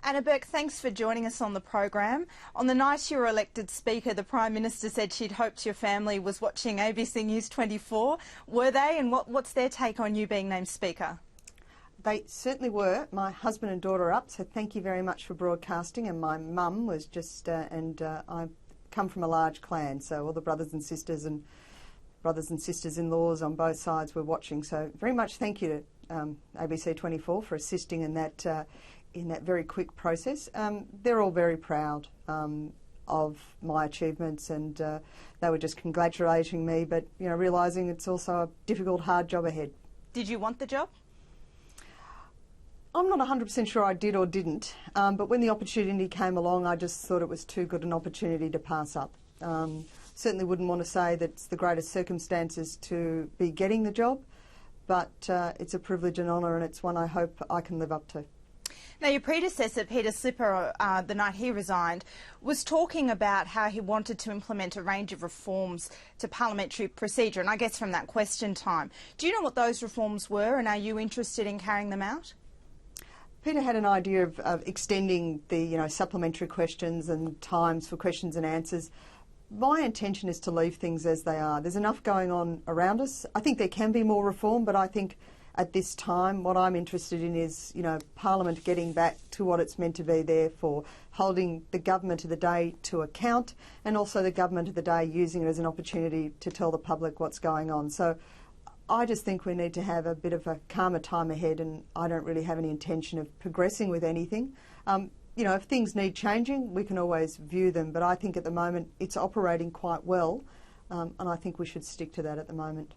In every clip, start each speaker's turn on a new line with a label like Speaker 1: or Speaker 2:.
Speaker 1: Anna Burke, thanks for joining us on the program. On the night you were elected Speaker, the Prime Minister said she'd hoped your family was watching ABC News 24. Were they, and what's their take on you being named Speaker?
Speaker 2: They certainly were. My husband and daughter are up, so thank you very much for broadcasting. And my mum was just, I come from a large clan, so all the brothers and sisters-in-laws on both sides were watching. So very much thank you to ABC 24 for assisting in that very quick process. They're all very proud of my achievements, and they were just congratulating me, but realising it's also a difficult, hard job ahead.
Speaker 1: Did you want the job?
Speaker 2: I'm not 100% sure I did or didn't, but when the opportunity came along, I just thought it was too good an opportunity to pass up. Certainly wouldn't want to say that it's the greatest circumstances to be getting the job, but it's a privilege and honour, and it's one I hope I can live up to.
Speaker 1: Now, your predecessor, Peter Slipper, the night he resigned, was talking about how he wanted to implement a range of reforms to parliamentary procedure, and I guess from that question time. Do you know what those reforms were, and are you interested in carrying them out?
Speaker 2: Peter had an idea of extending the supplementary questions and times for questions and answers. My intention is to leave things as they are. There's enough going on around us. I think there can be more reform, but I think at this time what I'm interested in is Parliament getting back to what it's meant to be there for, holding the government of the day to account, and also the government of the day using it as an opportunity to tell the public what's going on. So I just think we need to have a bit of a calmer time ahead, and I don't really have any intention of progressing with anything. If things need changing, we can always view them, but I think at the moment it's operating quite well, and I think we should stick to that at the moment.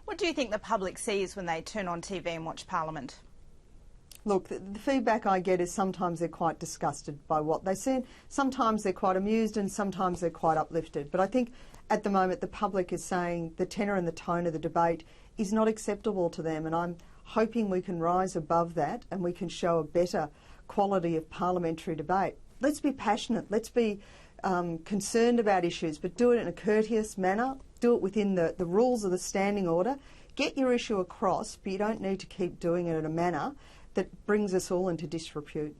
Speaker 1: What do you think the public sees when they turn on TV and watch Parliament?
Speaker 2: Look, the feedback I get is sometimes they're quite disgusted by what they see. Sometimes they're quite amused and sometimes they're quite uplifted. But I think at the moment the public is saying the tenor and the tone of the debate is not acceptable to them, and I'm hoping we can rise above that and we can show a better quality of parliamentary debate. Let's be passionate, let's be concerned about issues, but do it in a courteous manner, do it within the rules of the standing order. Get your issue across, but you don't need to keep doing it in a manner that brings us all into disrepute.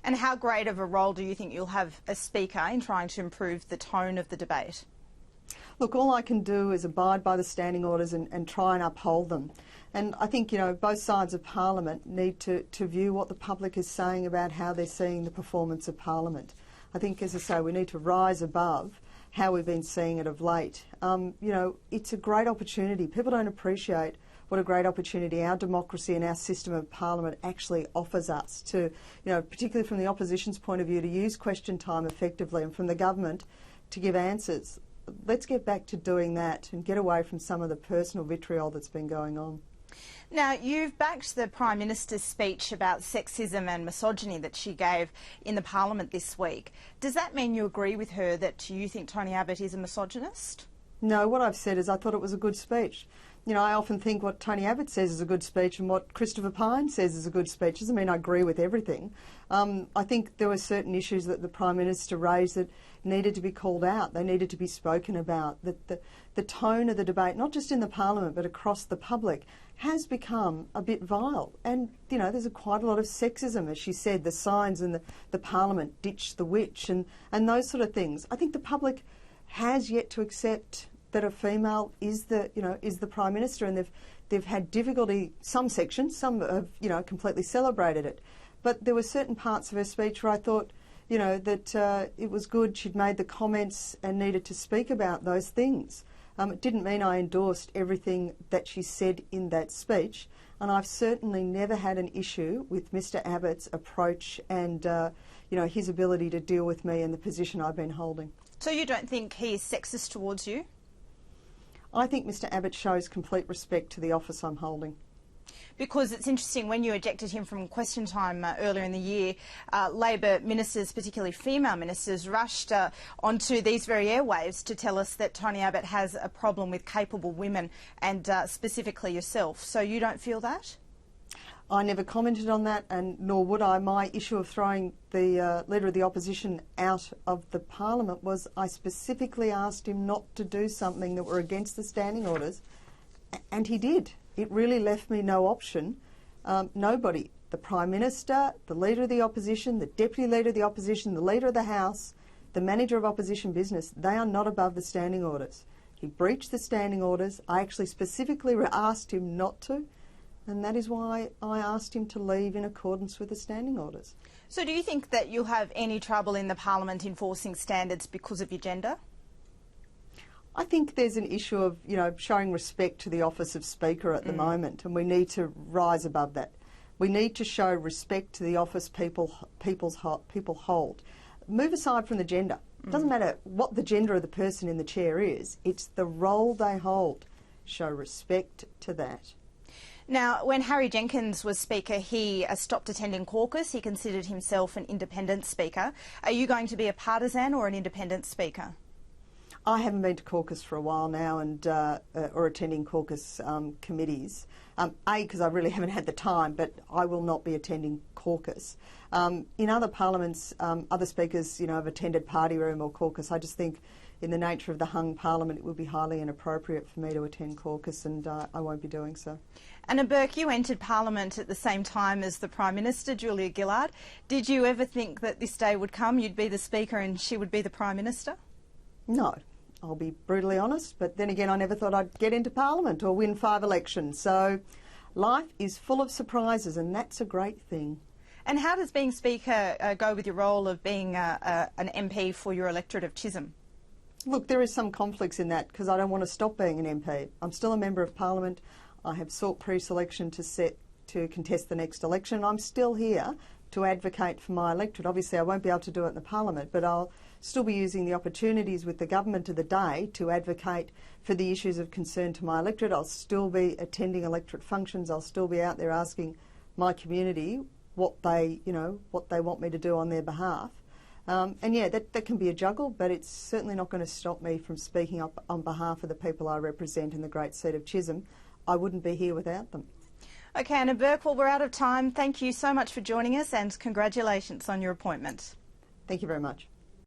Speaker 1: And how great of a role do you think you'll have as Speaker in trying to improve the tone of the debate?
Speaker 2: Look, all I can do is abide by the standing orders and try and uphold them. And I think, both sides of Parliament need to view what the public is saying about how they're seeing the performance of Parliament. I think, as I say, we need to rise above how we've been seeing it of late. It's a great opportunity. People don't appreciate what a great opportunity our democracy and our system of Parliament actually offers us to, particularly from the opposition's point of view, to use question time effectively, and from the government to give answers. Let's get back to doing that and get away from some of the personal vitriol that's been going on.
Speaker 1: Now, you've backed the Prime Minister's speech about sexism and misogyny that she gave in the Parliament this week. Does that mean you agree with her that you think Tony Abbott is a misogynist?
Speaker 2: No, what I've said is I thought it was a good speech. I often think what Tony Abbott says is a good speech and what Christopher Pyne says is a good speech. Doesn't mean I agree with everything. I think there were certain issues that the Prime Minister raised that needed to be called out. They needed to be spoken about. That the tone of the debate, not just in the Parliament but across the public, has become a bit vile. And, there's quite a lot of sexism, as she said, the signs in the Parliament, ditch the witch, and those sort of things. I think the public has yet to accept that a female is the Prime Minister, and they've had difficulty. Some sections, some have completely celebrated it, but there were certain parts of her speech where I thought that it was good. She'd made the comments and needed to speak about those things. It didn't mean I endorsed everything that she said in that speech, and I've certainly never had an issue with Mr Abbott's approach and his ability to deal with me and the position I've been holding.
Speaker 1: So you don't think he is sexist towards you?
Speaker 2: I think Mr Abbott shows complete respect to the office I'm holding.
Speaker 1: Because it's interesting, when you ejected him from question time earlier in the year, Labor ministers, particularly female ministers, rushed onto these very airwaves to tell us that Tony Abbott has a problem with capable women and specifically yourself. So you don't feel that?
Speaker 2: I never commented on that, and nor would I. My issue of throwing the Leader of the Opposition out of the Parliament was I specifically asked him not to do something that were against the standing orders, and he did. It really left me no option. Nobody the Prime Minister, the Leader of the Opposition, the Deputy Leader of the Opposition, the Leader of the House, the Manager of Opposition Business, they are not above the standing orders. He breached the standing orders. I actually specifically asked him not to, and that is why I asked him to leave in accordance with the standing orders.
Speaker 1: So do you think that you'll have any trouble in the Parliament enforcing standards because of your gender?
Speaker 2: I think there's an issue of, showing respect to the office of Speaker at the moment, and we need to rise above that. We need to show respect to the office people hold. Move aside from the gender. It doesn't matter what the gender of the person in the chair is, it's the role they hold. Show respect to that.
Speaker 1: Now, when Harry Jenkins was Speaker, he stopped attending caucus. He considered himself an independent Speaker. Are you going to be a partisan or an independent Speaker?
Speaker 2: I haven't been to caucus for a while now, and or attending caucus committees. Because I really haven't had the time, but I will not be attending caucus. In other parliaments, other speakers, have attended party room or caucus. I just think, in the nature of the hung parliament, it would be highly inappropriate for me to attend caucus, and I won't be doing so.
Speaker 1: Anna Burke, you entered Parliament at the same time as the Prime Minister, Julia Gillard. Did you ever think that this day would come, you'd be the Speaker and she would be the Prime Minister?
Speaker 2: No, I'll be brutally honest, but then again I never thought I'd get into Parliament or win 5 elections. So life is full of surprises, and that's a great thing.
Speaker 1: And how does being Speaker go with your role of being an MP for your electorate of Chisholm?
Speaker 2: Look, there is some conflicts in that because I don't want to stop being an MP. I'm still a Member of Parliament. I have sought pre-selection to contest the next election. I'm still here to advocate for my electorate. Obviously I won't be able to do it in the Parliament, but I'll still be using the opportunities with the government of the day to advocate for the issues of concern to my electorate. I'll still be attending electorate functions. I'll still be out there asking my community what they want me to do on their behalf. And yeah, that can be a juggle, but it's certainly not going to stop me from speaking up on behalf of the people I represent in the great seat of Chisholm. I wouldn't be here without them.
Speaker 1: Okay, Anna Burke, well, we're out of time. Thank you so much for joining us, and congratulations on your appointment.
Speaker 2: Thank you very much.